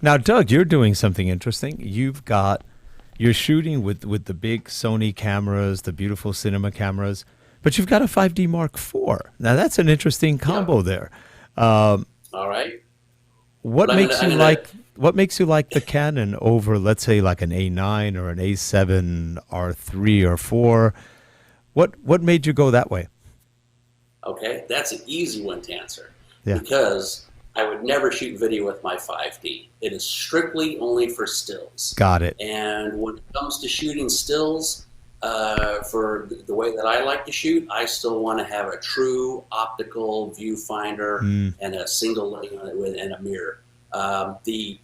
Now, Doug, you're doing something interesting. You're shooting with the big Sony cameras, the beautiful cinema cameras, but you've got a 5D Mark IV. Now, that's an interesting combo there. Um, All right. what But makes you gonna, like what makes you like the Canon over, let's say, like an A9 or an A7 R3 or 4? What made you go that way? okay, that's an easy one to answer Yeah, because I would never shoot video with my 5D. It is strictly only for stills. got it. And when it comes to shooting stills, for the way that I like to shoot, I still want to have a true optical viewfinder Mm, and a single and a mirror. The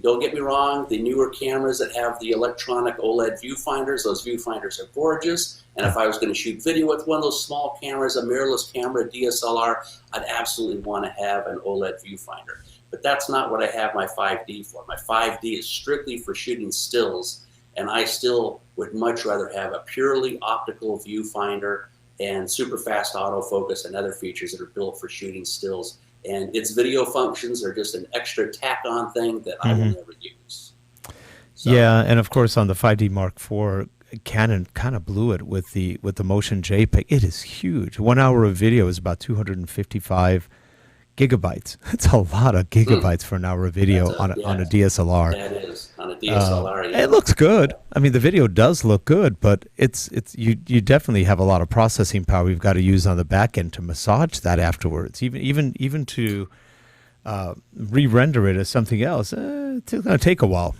don't get me wrong, the newer cameras that have the electronic OLED viewfinders, those viewfinders are gorgeous. And if I was going to shoot video with one of those small cameras, a mirrorless camera, DSLR, I'd absolutely want to have an OLED viewfinder. But that's not what I have my 5D for. My 5D is strictly for shooting stills, and I still would much rather have a purely optical viewfinder and super fast autofocus and other features that are built for shooting stills. And its video functions are just an extra tack-on thing that I will hmm never use. So, Yeah, and of course on the 5D Mark IV, Canon kind of blew it with the motion JPEG. It is huge. 1 hour of video is about 255 gigabytes. That's a lot of mm, gigabytes for an hour of video on a yeah, DSLR. that is on a DSLR. It Yeah, looks good. I mean, the video does look good, but it's you definitely have a lot of processing power we've got to use on the back end to massage that afterwards. Even to re-render it as something else, it's going to take a while.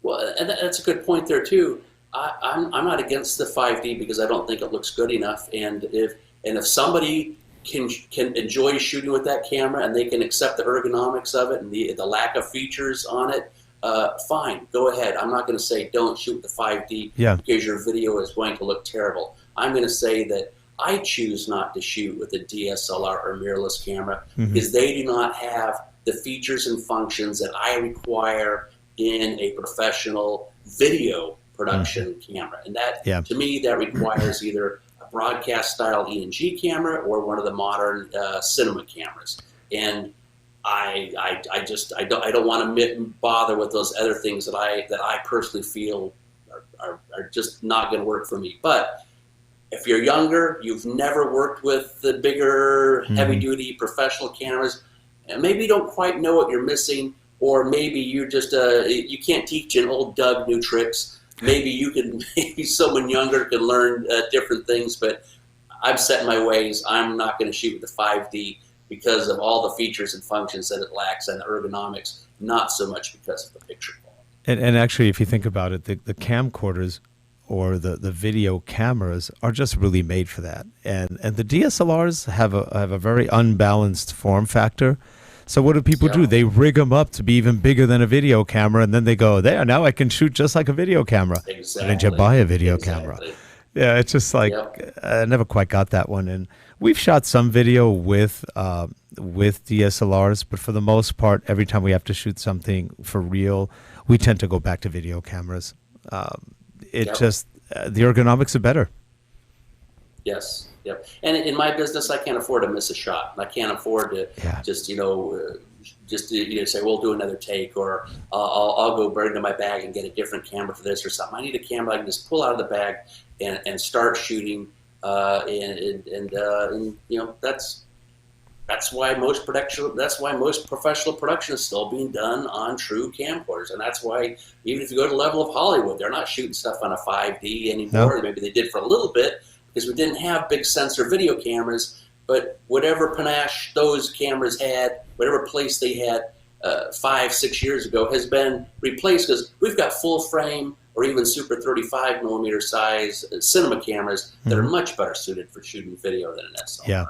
well, and that's a good point there too. I'm not against the 5D because I don't think it looks good enough. And if somebody can enjoy shooting with that camera and they can accept the ergonomics of it and the lack of features on it, fine, go ahead. I'm not going to say don't shoot with the 5D Yeah. because your video is going to look terrible. I'm going to say that I choose not to shoot with a DSLR or mirrorless camera hmm because they do not have the features and functions that I require in a professional video hmm production camera. And that, Yeah. to me, that requires either a broadcast style ENG camera or one of the modern cinema cameras. And I don't want to bother with those other things that I personally feel are just not going to work for me. But if you're younger, you've never worked with the bigger, heavy hmm duty professional cameras, and maybe you don't quite know what you're missing, or maybe you're just you can't teach an old Doug new tricks. Maybe you can, maybe someone younger can learn different things. But I've set in my ways. I'm not going to shoot with the 5D because of all the features and functions that it lacks and the ergonomics, not so much because of the picture quality. And actually, if you think about it, the camcorders or the video cameras are just really made for that. And the DSLRs have a very unbalanced form factor. So what do people do? Yep, They rig them up to be even bigger than a video camera, and then they go, there, now I can shoot just like a video camera. And then you buy exactly, a video camera. exactly. Yeah, it's just like Yep, I never quite got that one. And we've shot some video with DSLRs, but for the most part, every time we have to shoot something for real, we tend to go back to video cameras. It yep. just the ergonomics are better. Yes, yep. And in my business, I can't afford to miss a shot. I can't afford to Yeah. just, just to, say, we'll do another take, or I'll go burn into my bag and get a different camera for this or something. I need a camera I can just pull out of the bag and start shooting. That's why most professional production is still being done on true camcorders, and that's why even if you go to the level of Hollywood, they're not shooting stuff on a 5D No. anymore. Maybe they did for a little bit because we didn't have big sensor video cameras, but whatever panache those cameras had, whatever place they had 5-6 years ago, has been replaced because we've got full frame or even super 35 millimeter size cinema cameras that are hmm much better suited for shooting video than an Yeah. SLR.